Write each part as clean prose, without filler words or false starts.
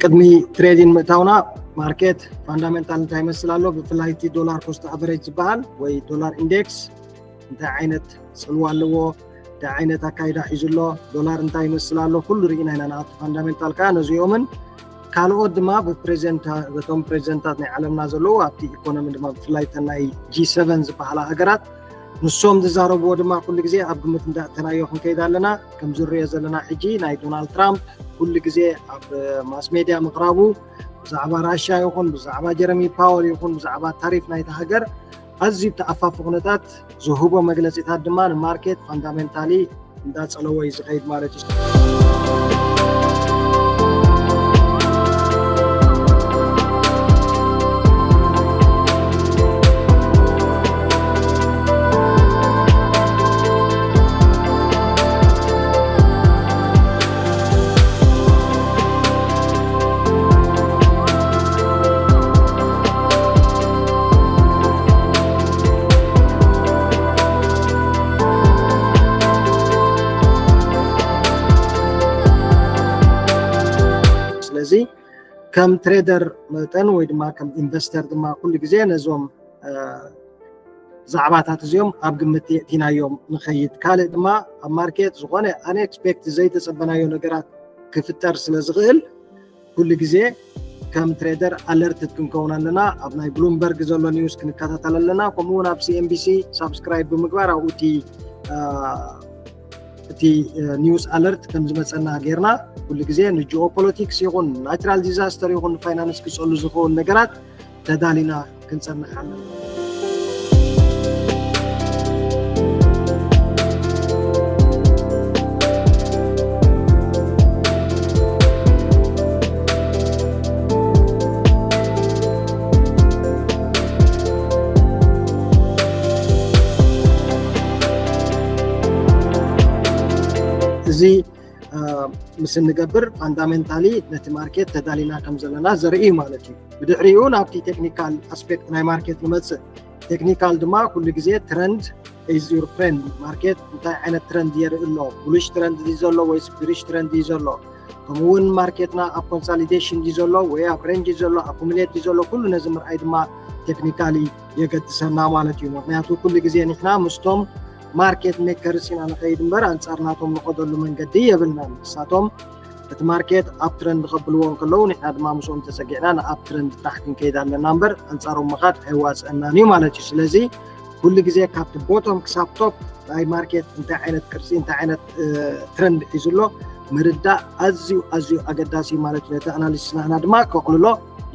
ቅድሚ ትሬዲንግ ምእታውና ማርኬት ፋንዳሜንታል እንታይ ይመስላሎ ብፍላይቲ ዶላር ኮስት አቨሬጅ ዝበሃል ወይ ዶላር ኢንዴክስ እንታይ ዓይነት ጽልዋ ኣለዎ እንታይ ዓይነት አካይዳ ሒዙሎ ዶላር እንታይ ይመስላሎ ኩሉ ርኢና ኢና ናት ፋንዳሜንታል ካ ነዚኦምን ካልኦት ድማ በቶም ፕሬዚደንታት ናይ ዓለምና ዘለዉ ኣብቲ ኢኮኖሚ ድማ ብፍላይ ናይ G7 ዝበሃላ ሃገራት ንሶም ዝዛረብዎ ድማ ኩሉ ግዜ ኣብ ግምት እንዳእተናዮ ክንከይድ ኣለና ከም ዝርአ ዘለና ሕጂ ናይ ዶናልድ ትራምፕ ኩሉ ግዜ ኣብ ማስ ሜድያ ምቕራቡ ብዛዕባ ራሽያ ይኹን ብዛዕባ ጀረሚ ፓወል ይኹን ብዛዕባ ታሪፍ ናይቲ ሃገር ኣዝዩ ተኣፋፊ ኩነታት ዝህቦ መግለፂታት ድማ ንማርኬት ፋንዳሜንታሊ እንዳፀለወ እዩ ዝኸይድ ማለት እዩ ከም ትሬደር መጠን ወይ ድማ ከም ኢንቨስተር ድማ ኩሉ ግዜ ነዞም ዛዕባታት እዚኦም ኣብ ግምት የእቲናዮም ንኸይድ ካልእ ድማ ኣብ ማርኬት ዝኾነ አንኤክስፔክት ዘይተፀበናዮ ነገራት ክፍጠር ስለ ዝኽእል ኩሉ ግዜ ከም ትሬደር አለርት ክንከውን ኣለና ኣብ ናይ ብሉምበርግ ዘሎ ኒውስ ክንከታተል ኣለና ከምኡ ውን ኣብ CNBC ሳብስክራይብ ብምግባር ኣብኡ እቲ ኒውስ አለርት ከም ዝመፀና ጌርና ኩሉ ግዜ ንጂኦፖለቲክስ ይኹን ናቹራል ዲዛስተር ይኹን ፋይናንስ ክፀሉ ዝኽእሉ ነገራት ተዳሊና ክንፀንሕ ኣለና እዚ ምስ ንገብር ፋንዳሜንታሊ ነቲ ማርኬት ተዳሊና ከም ዘለና ዘርኢ ማለት እዩ ብድሕሪኡ ናብቲ ቴክኒካል አስፔክት ናይ ማርኬት ንመፅእ ቴክኒካል ድማ ኩሉ ግዜ ትረንድ is your friend ማርኬት እንታይ ዓይነት ትረንድ የርኢ ኣሎ ቡሊሽ ትረንድ እዩ ዘሎ ወይስ ቢሪሽ ትረንድ እዩ ዘሎ ከምኡውን ማርኬትና ኣብ ኮንሶሊዴሽን እዩ ዘሎ ወይ ኣብ ሬንጅ እዩ ዘሎ አኩሙሌት እዩ ዘሎ ኩሉ ነዚ ምርኣይ ድማ ቴክኒካሊ የገድሰና ማለት እዩ ምክንያቱ ኩሉ ግዜ ንሕና ምስቶም ማርኬት ሜከርስ ኢና ንኸይድ እምበር አንጻርናቶም ንኸደሉ መንገዲ የብልና ንሳቶም እቲ ማርኬት ኣብ ትረንድ ከብልዎ ከለዉ ንሕና ድማ ምስኦም ተሰጊዕና ንኣብ ትረንድ ታሕቲ ክንከይድ ኣለና እምበር አንጻሮም ምኻድ ኣይዋፅአናን እዩ ማለት እዩ ስለዚ ኩሉ ግዜ ካብቲ ቦቶም ክሳብ ቶፕ ናይ ማርኬት እንታይ ዓይነት ቅርፂ እንታይ ዓይነት ትረንድ ሒዙሎ ምርዳእ ኣዝዩ ኣገዳሲ ማለት እዩ ነቲ ኣናሊሲስና ድማ ከቕልሎ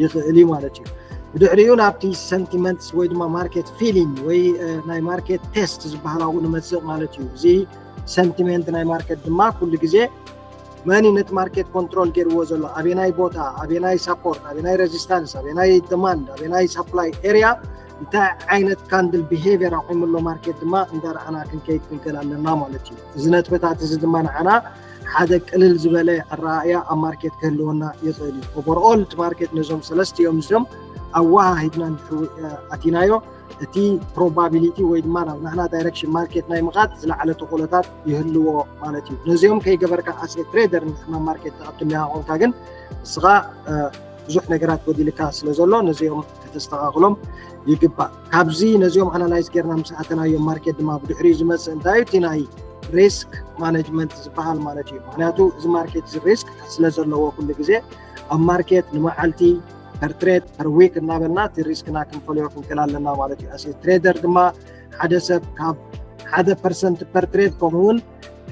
ይኽእል እዩ ማለት እዩ ብድሕሪኡ ናብቲ ሰንቲመንትስ ወይ ድማ ማርኬት ፊሊንግ ወይ ናይ ማርኬት ቴስት ዝበሃላው ንመፅእ ማለት እዩ እዚ ሰንቲመንት ናይ ማርኬት ድማ ኩሉ ግዜ መኒ ነቲ ማርኬት ኮንትሮል ገይርዎ ዘሎ ኣበናይ ቦታ ኣበናይ ሰፖርት ኣበናይ ሬዚስታንስ ኣበናይ ዲማንድ ኣበናይ ሰፕላይ ኤሪያ እንታይ ዓይነት ካንድል ቢሄቪየር ኣቆይምሎ ማርኬት ድማ እንዳርኣና ክንከይድ ክንክእል ኣለና ማለት እዩ እዚ ነጥብታት እዚ ድማ ንዓና ሓደ ቅልል ዝበለ ኣረኣእያ ኣብ ማርኬት ክህልወና ይኽእል እዩ ኦቨርኦል እቲ ማርኬት ነዞም ሰለስቲኦም እዚኦም ኣዋሃሂድና ኣቲናዮ እቲ ፕሮባቢሊቲ ወይ ድማ ናብ ናሕና ዳይሬክሽን ማርኬት ናይ ምኻድ ዝለዓለ ተኽእሎታት ይህልዎ ማለት እዩ ነዚኦም ከይገበርካ ኣስ ትሬደር ንሕና ማርኬት ተቐብትልካ ኮንካ ግን ንስኻ ብዙሕ ነገራት ጎዲልካ ስለ ዘሎ ነዚኦም ከተስተኻኽሎም ይግባእ ካብዚ ነዚኦም ኣናላይዝ ጌርና ምስ ኣተናዮም ማርኬት ድማ ብድሕሪኡ ዝመፅእ እንታይ እቲ ናይ ሪስክ ማኔጅመንት ዝበሃል ማለት እዩ ምክንያቱ እዚ ማርኬት እዚ ሪስክ ስለ ዘለዎ ኩሉ ግዜ ኣብ ማርኬት ንመዓልቲ per trade per week እናበልና እቲ ሪስክና ክንፈልዮ ክንክእል ኣለና ማለት እዩ ኣስ ትሬደር ድማ ሓደ ሰብ ካብ 1% per trade ከምኡውን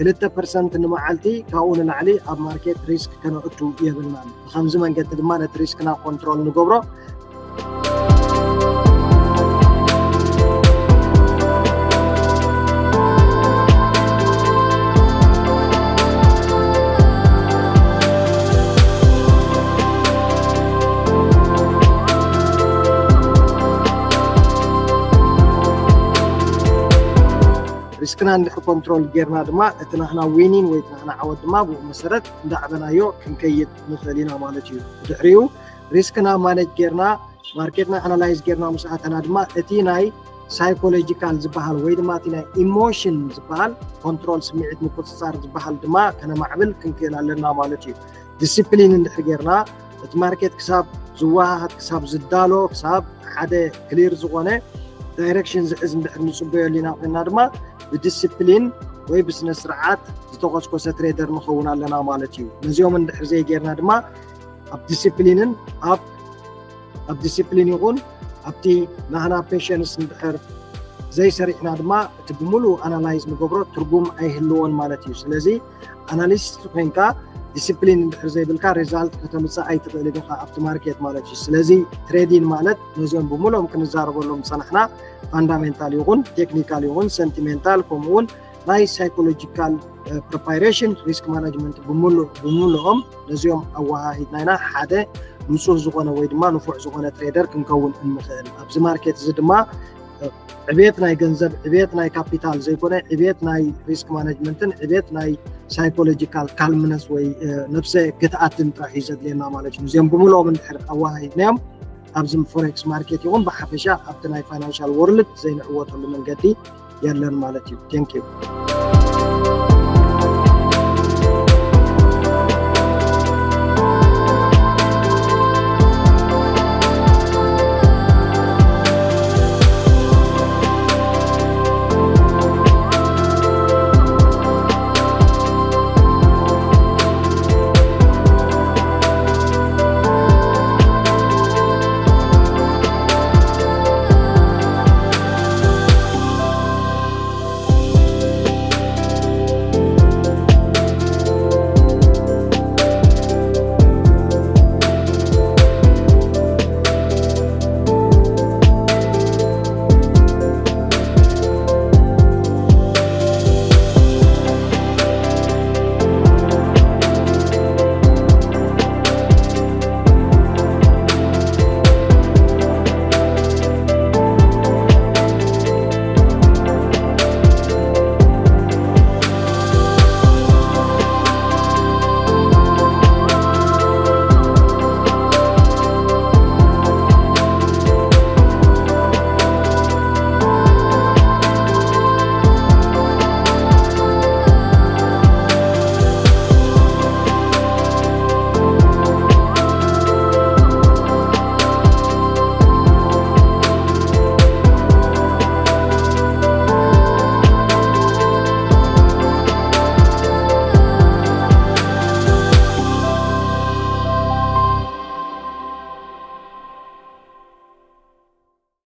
2% ንመዓልቲ ካብኡ ንላዕሊ ኣብ ማርኬት ሪስክ ከነእቱ የብልናን ብከምዚ መንገዲ ድማ ነቲ ሪስክና ኮንትሮል ንገብሮ ሪስክና እንድሕ ኮንትሮል ጌርና ድማ እቲ ናሕና ዊኒን ወይ ናሕና ዓወት ድማ ብኡ መሰረት እንዳዕበናዮ ክንከይድ ንኽእል ኢና ማለት እዩ ድሕሪኡ ሪስክና ማኔጅ ጌርና ማርኬትና ኣናላይዝ ጌርና ምስ ኣተና ድማ እቲ ናይ ሳይኮሎጂካል ዝበሃል ወይ ድማ እቲ ናይ ኢሞሽን ዝበሃል ኮንትሮል ስምዒት ምቁፅፃር ዝበሃል ድማ ከነማዕብል ክንክእል ኣለና ማለት እዩ ዲሲፕሊን እንድሕር ጌርና እቲ ማርኬት ክሳብ ዝዋሃድ ክሳብ ዝዳሎ ክሳብ ሓደ ክሊር ዝኾነ ዳይሬክሽን ዝሕዝ እንድሕር ንፅበዮ ኣለና ኮይና ድማ ብዲስፕሊን ወይ ብስነ ስርዓት ዝተቆስቆሰ ትሬደር ንኸውን ኣለና ማለት እዩ ነዚኦም እንድሕር ዘይጌርና ድማ ኣብ ዲስፕሊን ይኹን ኣብቲ ናህና ፔሽንስ እንድሕር ዘይሰሪሕና ድማ እቲ ብምሉእ ኣናላይዝ ንገብሮ ትርጉም ኣይህልዎን ማለት እዩ ስለዚ ኣናሊስት ኮይንካ ዲስፕሊን እንድሕር ዘይብልካ ሪዛልት ከተምፅእ ኣይትኽእልን ኢኻ ኣብቲ ማርኬት ማለት እዩ ስለዚ ትሬዲንግ ማለት ነዚኦም ብምሉኦም ክንዛረበሎም ፀናሕና ፋንዳሜንታል ይኹን ቴክኒካል ይኹን ሰንቲሜንታል ከምኡውን ናይ ሳይኮሎጂካል ፕሪፓሬሽን ሪስክ ማናጅመንት ብምሉኦም ነዚኦም ኣወሃሂድና ኢና ሓደ ንጹህ ዝኾነ ወይ ድማ ንፉዕ ዝኾነ ትሬደር ክንከውን እንኽእል ኣብዚ ማርኬት እዚ ድማ ዕብየት ናይ ገንዘብ ዕብየት ናይ ካፒታል ዘይኮነ ዕብየት ናይ ሪስክ ማናጅመንትን ዕብየት ናይ ሳይኮሎጂካል ካልምነስ ወይ ነፍሰ ክትኣትን ጥራሕ እዩ ዘድልየና ማለት እዩ እዚኦም ብምሉኦም እንድሕር ኣወሃሂድናዮም ኣብዚ ፎሬክስ ማርኬት ይኹን ብሓፈሻ ኣብቲ ናይ ፋይናንሻል ወርልድ ዘይንዕወተሉ መንገዲ የለን ማለት እዩ ቴንክ ዩ